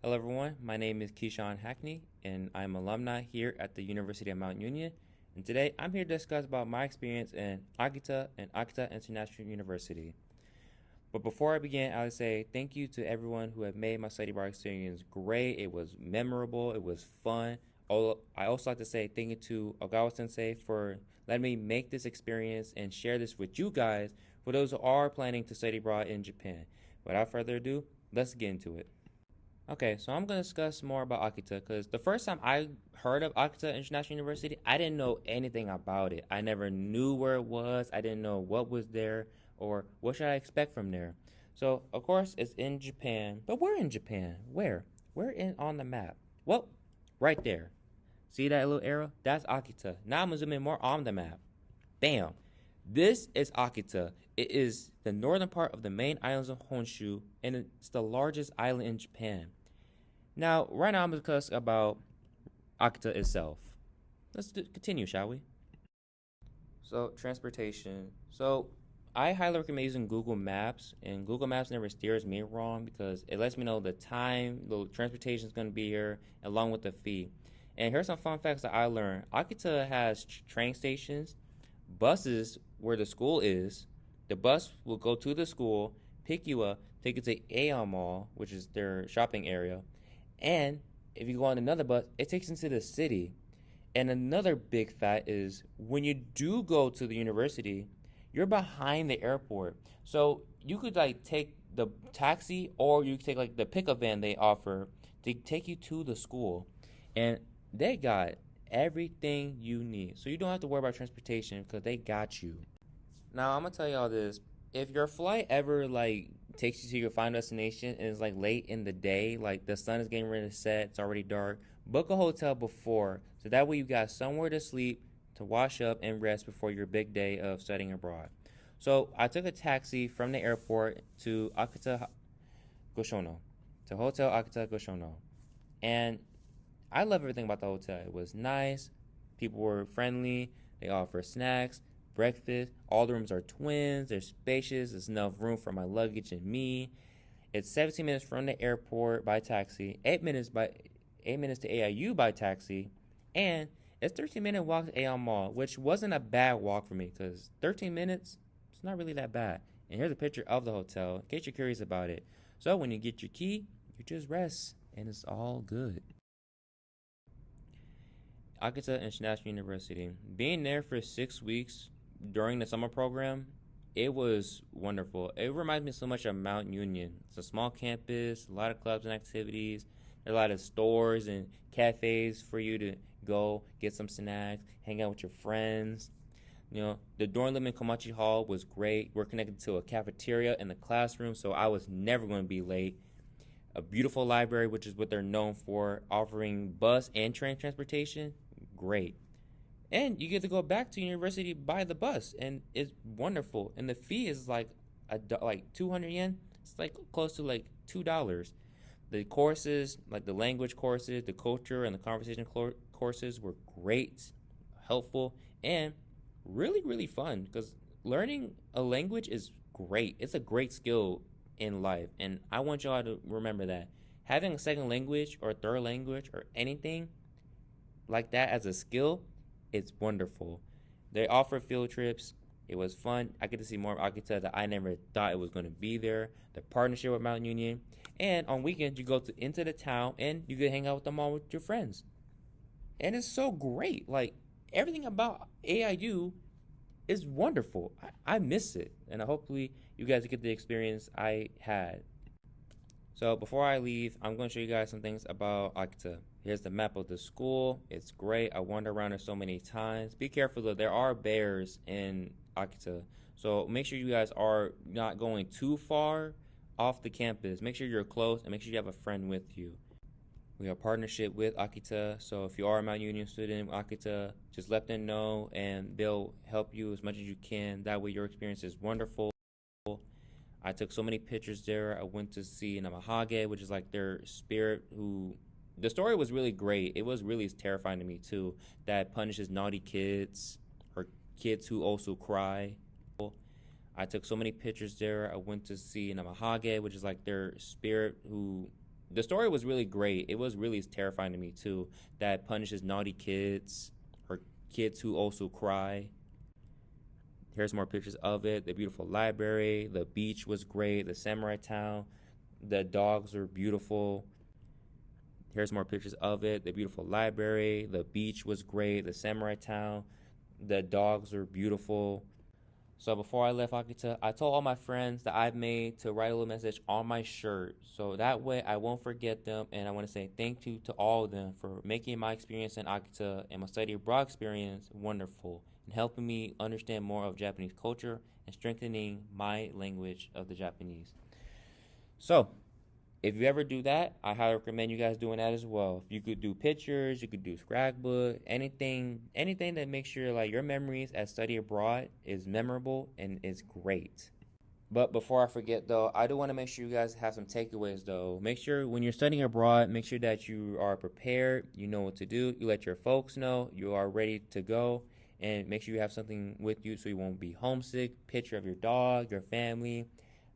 Hello everyone, my name is Keyshawn Hackney and I'm alumni here at the University of Mount Union, and today I'm here to discuss about my experience in Akita and Akita International University. But before I begin, I would say thank you to everyone who have made my study abroad experience great. It was memorable, it was fun. I also like to say thank you to Ogawa Sensei for letting me make this experience and share this with you guys for those who are planning to study abroad in Japan. Without further ado, let's get into it. Okay, so I'm going to discuss more about Akita because the first time I heard of Akita International University, I didn't know anything about it. I never knew where it was. I didn't know what was there or what should I expect from there. So, of course, it's in Japan, but we're in Japan. Where? We're in on the map. Well, right there. See that little arrow? That's Akita. Now I'm zooming more on the map. Bam. This is Akita. It is the northern part of the main islands of Honshu, and it's the largest island in Japan. Now, right now I'm going to discuss about Akita itself. Let's continue, shall we? So, transportation. So, I highly recommend using Google Maps, and Google Maps never steers me wrong because it lets me know the time the transportation is going to be here, along with the fee. And here's some fun facts that I learned. Akita has train stations, buses where the school is. The bus will go to the school, pick you up, take you to Aeon Mall, which is their shopping area. And if you go on another bus, it takes you into the city. And another big fact is when you do go to the university, you're behind the airport. So you could like take the taxi or you could take like the pickup van they offer to take you to the school. And they got everything you need. So you don't have to worry about transportation because they got you. Now I'm gonna tell y'all this. If your flight ever like takes you to your final destination and it's like late in the day, like the sun is getting ready to set, it's already dark, book a hotel before so that way you got somewhere to sleep, to wash up and rest before your big day of studying abroad. So I took a taxi from the airport to Akita Goshono, to Hotel Akita Goshono, and I love everything about the hotel. It was nice, people were friendly, they offer snacks, breakfast. All the rooms are twins. They're spacious. There's enough room for my luggage and me. It's 17 minutes from the airport by taxi. 8 minutes to AIU by taxi, and it's 13-minute walk to Aeon Mall, which wasn't a bad walk for me because 13 minutes, it's not really that bad. And here's a picture of the hotel in case you're curious about it. So when you get your key, you just rest, and it's all good. Akita International University. Being there for 6 weeks during the summer program, it was wonderful. It reminds me so much of Mount Union. It's a small campus, a lot of clubs and activities, a lot of stores and cafes for you to go get some snacks, hang out with your friends. You know, the dorm living in Komachi Hall was great. We're connected to a cafeteria and the classroom, so I was never going to be late. A beautiful library, which is what they're known for, offering bus and train transportation. Great. And you get to go back to university by the bus, and it's wonderful. And the fee is like 200 yen. It's like close to like $2. The courses, like the language courses, the culture and the conversation courses, were great, helpful, and really really fun. Because learning a language is great. It's a great skill in life, and I want y'all to remember that having a second language or a third language or anything like that as a skill, it's wonderful. They offer field trips. It was fun. I get to see more of Akita that I never thought it was going to be there. The partnership with Mount Union. And on weekends, you go into the town and you can hang out with them all with your friends. And it's so great. Like, everything about AIU is wonderful. I miss it. And hopefully, you guys get the experience I had. So before I leave, I'm going to show you guys some things about Akita. Here's the map of the school. It's great. I wandered around it so many times. Be careful though, there are bears in Akita. So make sure you guys are not going too far off the campus. Make sure you're close and make sure you have a friend with you. We have a partnership with Akita. So if you are a Mount Union student, Akita, just let them know and they'll help you as much as you can. That way your experience is wonderful. I took so many pictures there. I went to see Namahage, which is like their spirit who... The story was really great. It was really terrifying to me too. That punishes naughty kids or kids who also cry. I took so many pictures there. I went to see Namahage, which is like their spirit who... the story was really great. It was really terrifying to me too. That punishes naughty kids or kids who also cry. Here's more pictures of it. The beautiful library. The beach was great. The samurai town. The dogs were beautiful. Here's more pictures of it. The beautiful library. The beach was great. The samurai town. The dogs were beautiful. So before I left Akita, I told all my friends that I've made to write a little message on my shirt. So that way I won't forget them. And I want to say thank you to all of them for making my experience in Akita and my study abroad experience wonderful and helping me understand more of Japanese culture and strengthening my language of the Japanese. So if you ever do that, I highly recommend you guys doing that as well. You could do pictures, you could do scrapbook, anything that makes sure like your memories at study abroad is memorable and is great. But before I forget though, I do want to make sure you guys have some takeaways though. Make sure when you're studying abroad, make sure that you are prepared, you know what to do, you let your folks know, you are ready to go, and make sure you have something with you so you won't be homesick. Picture of your dog, your family,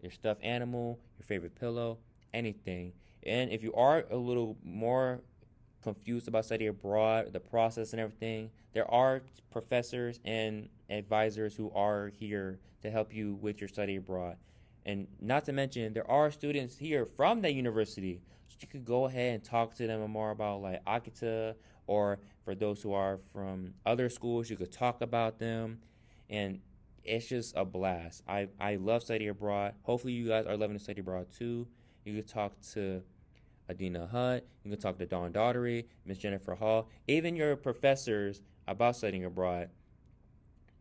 your stuffed animal, your favorite pillow, anything. And if you are a little more confused about study abroad, the process and everything, there are professors and advisors who are here to help you with your study abroad. And not to mention, there are students here from that university, so you could go ahead and talk to them more about like Akita, or for those who are from other schools, you could talk about them. And it's just a blast. I love study abroad. Hopefully you guys are loving to study abroad too. You could talk to Adina Hutt, you can talk to Dawn Daughtery, Miss Jennifer Hall, even your professors about studying abroad.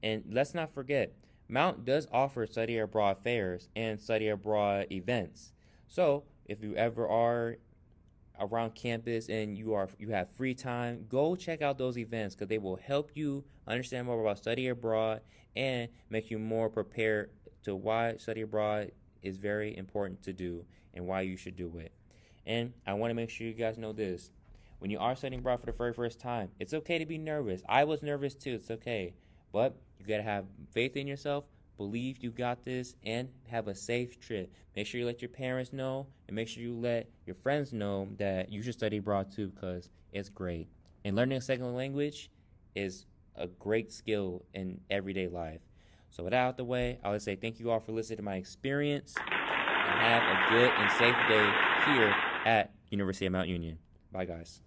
And let's not forget, Mount does offer study abroad fairs and study abroad events. So if you ever are around campus and you have free time, go check out those events because they will help you understand more about study abroad and make you more prepared to why study abroad is very important to do and why you should do it. And I want to make sure you guys know this. When you are studying abroad for the very first time, it's okay to be nervous. I was nervous too. It's okay. But you got to have faith in yourself, believe you got this, and have a safe trip. Make sure you let your parents know, and make sure you let your friends know that you should study abroad too because it's great. And learning a second language is a great skill in everyday life. So with that out the way, I would say thank you all for listening to my experience, and have a good and safe day here at University of Mount Union. Bye, guys.